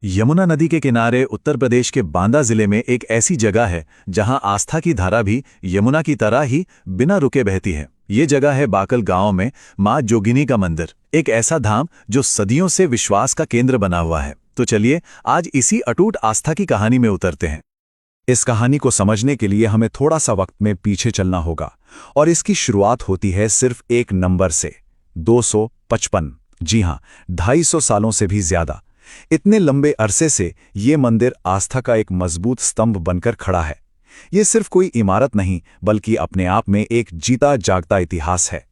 यमुना नदी के किनारे उत्तर प्रदेश के बांदा जिले में एक ऐसी जगह है जहां आस्था की धारा भी यमुना की तरह ही बिना रुके बहती है। ये जगह है बाकल गांव में मां जोगिनी का मंदिर, एक ऐसा धाम जो सदियों से विश्वास का केंद्र बना हुआ है। तो चलिए आज इसी अटूट आस्था की कहानी में उतरते हैं। इस कहानी को समझने के लिए हमें थोड़ा सा वक्त में पीछे चलना होगा और इसकी शुरुआत होती है सिर्फ एक नंबर से, 255। जी हां, 250 सालों से भी ज्यादा। इतने लंबे अरसे से ये मंदिर आस्था का एक मजबूत स्तंभ बनकर खड़ा है। ये सिर्फ कोई इमारत नहीं, बल्कि अपने आप में एक जीता जागता इतिहास है।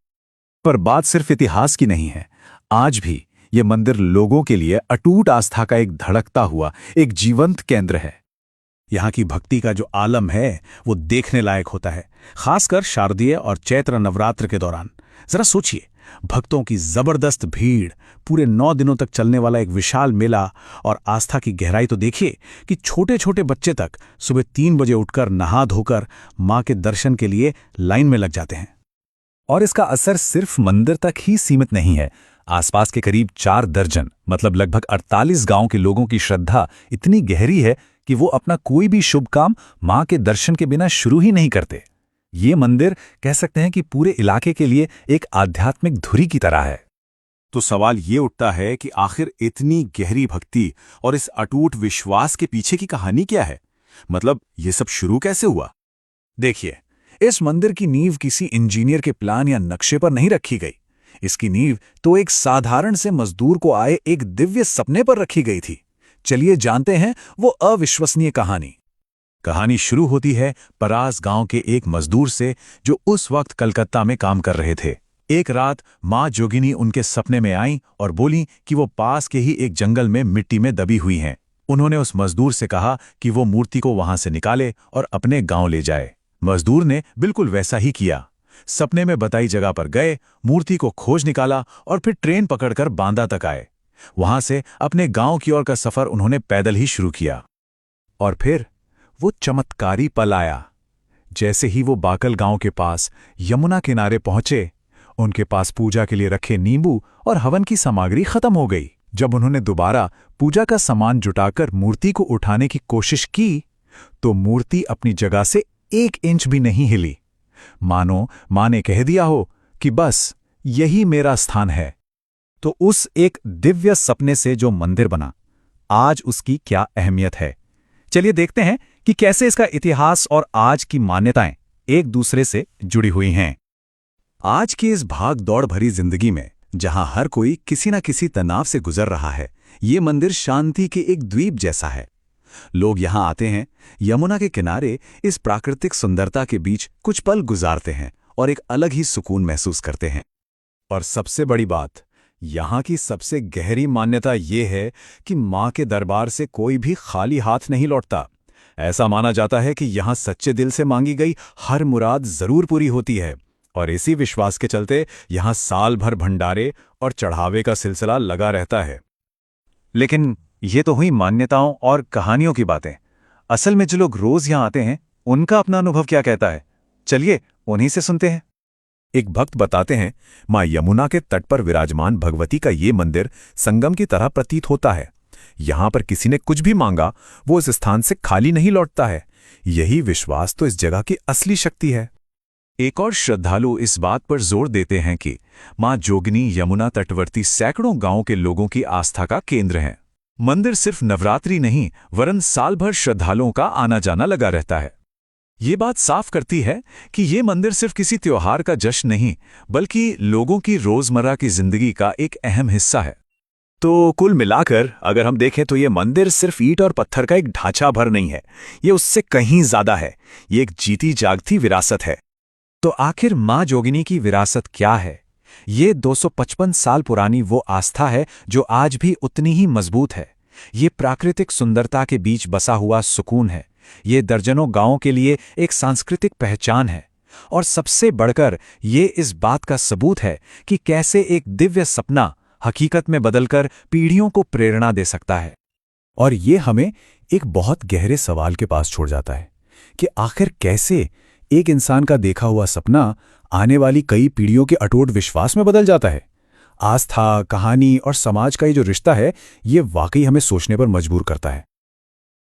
पर बात सिर्फ इतिहास की नहीं है। आज भी ये मंदिर लोगों के लिए अटूट आस्था का एक धड़कता हुआ एक जीवंत केंद्र है। यहाँ की भक्ति का जो आलम है वो देखने लायक होता है, खासकर शारदीय और चैत्र नवरात्र के दौरान। जरा सोचिए, भक्तों की जबरदस्त भीड़, पूरे 9 दिनों तक चलने वाला एक विशाल मेला, और आस्था की गहराई तो देखिए कि छोटे छोटे बच्चे तक सुबह 3 बजे उठकर नहा धोकर मां के दर्शन के लिए लाइन में लग जाते हैं। और इसका असर सिर्फ मंदिर तक ही सीमित नहीं है। आसपास के करीब 4 दर्जन मतलब लगभग 48 गांव के लोगों की श्रद्धा इतनी गहरी है कि वो अपना कोई भी शुभ काम मां के दर्शन के बिना शुरू ही नहीं करते। ये मंदिर कह सकते हैं कि पूरे इलाके के लिए एक आध्यात्मिक धुरी की तरह है। तो सवाल ये उठता है कि आखिर इतनी गहरी भक्ति और इस अटूट विश्वास के पीछे की कहानी क्या है? मतलब ये सब शुरू कैसे हुआ? देखिए, इस मंदिर की नींव किसी इंजीनियर के प्लान या नक्शे पर नहीं रखी गई। इसकी नींव तो एक साधारण से मजदूर को आए एक दिव्य सपने पर रखी गई थी। चलिए जानते हैं वो अविश्वसनीय कहानी। कहानी शुरू होती है परास गांव के एक मजदूर से जो उस वक्त कलकत्ता में काम कर रहे थे। एक रात मां जोगिनी उनके सपने में आईं और बोली कि वो पास के ही एक जंगल में मिट्टी में दबी हुई हैं। उन्होंने उस मजदूर से कहा कि वो मूर्ति को वहां से निकाले और अपने गांव ले जाए। मजदूर ने बिल्कुल वैसा ही किया। सपने में बताई जगह पर गए, मूर्ति को खोज निकाला और फिर ट्रेन पकड़कर बांदा तक आए। वहां से अपने गांव की ओर का सफर उन्होंने पैदल ही शुरू किया। और फिर वो चमत्कारी पल आया। जैसे ही वो बाकल गांव के पास यमुना किनारे पहुंचे, उनके पास पूजा के लिए रखे नींबू और हवन की सामग्री खत्म हो गई। जब उन्होंने दोबारा पूजा का सामान जुटाकर मूर्ति को उठाने की कोशिश की, तो मूर्ति अपनी जगह से 1 इंच भी नहीं हिली। मानो मां ने कह दिया हो कि बस यही मेरा स्थान है। तो उस एक दिव्य सपने से जो मंदिर बना, आज उसकी क्या अहमियत है? चलिए देखते हैं कि कैसे इसका इतिहास और आज की मान्यताएं एक दूसरे से जुड़ी हुई हैं। आज की इस भाग दौड़ भरी जिंदगी में, जहां हर कोई किसी न किसी तनाव से गुजर रहा है, ये मंदिर शांति के एक द्वीप जैसा है। लोग यहां आते हैं, यमुना के किनारे इस प्राकृतिक सुंदरता के बीच कुछ पल गुजारते हैं और एक अलग ही सुकून महसूस करते हैं। और सबसे बड़ी बात, यहाँ की सबसे गहरी मान्यता ये है कि मां के दरबार से कोई भी खाली हाथ नहीं लौटता। ऐसा माना जाता है कि यहाँ सच्चे दिल से मांगी गई हर मुराद जरूर पूरी होती है। और इसी विश्वास के चलते यहाँ साल भर भंडारे और चढ़ावे का सिलसिला लगा रहता है। लेकिन ये तो हुई मान्यताओं और कहानियों की बातें। असल में जो लोग रोज यहाँ आते हैं, उनका अपना अनुभव क्या कहता है? चलिए उन्हीं से सुनते हैं। एक भक्त बताते हैं, मां यमुना के तट पर विराजमान भगवती का ये मंदिर संगम की तरह प्रतीत होता है। यहां पर किसी ने कुछ भी मांगा, वो इस स्थान से खाली नहीं लौटता है। यही विश्वास तो इस जगह की असली शक्ति है। एक और श्रद्धालु इस बात पर जोर देते हैं कि मां जोगिनी यमुना तटवर्ती सैकड़ों गांवों के लोगों की आस्था का केंद्र है। मंदिर सिर्फ नवरात्रि नहीं, वरन साल भर श्रद्धालुओं का आना जाना लगा रहता है। ये बात साफ करती है कि ये मंदिर सिर्फ किसी त्योहार का जश्न नहीं, बल्कि लोगों की रोजमर्रा की जिंदगी का एक अहम हिस्सा है। तो कुल मिलाकर अगर हम देखें तो ये मंदिर सिर्फ ईंट और पत्थर का एक ढांचा भर नहीं है, ये उससे कहीं ज्यादा है। ये एक जीती जागती विरासत है। तो आखिर मां जोगिनी की विरासत क्या है? ये 255 साल पुरानी वो आस्था है जो आज भी उतनी ही मजबूत है। ये प्राकृतिक सुंदरता के बीच बसा हुआ सुकून है। ये दर्जनों गांवों के लिए एक सांस्कृतिक पहचान है। और सबसे बढ़कर ये इस बात का सबूत है कि कैसे एक दिव्य सपना हकीकत में बदलकर पीढ़ियों को प्रेरणा दे सकता है। और ये हमें एक बहुत गहरे सवाल के पास छोड़ जाता है कि आखिर कैसे एक इंसान का देखा हुआ सपना आने वाली कई पीढ़ियों के अटूट विश्वास में बदल जाता है। आस्था, कहानी और समाज का ये जो रिश्ता है, ये वाकई हमें सोचने पर मजबूर करता है।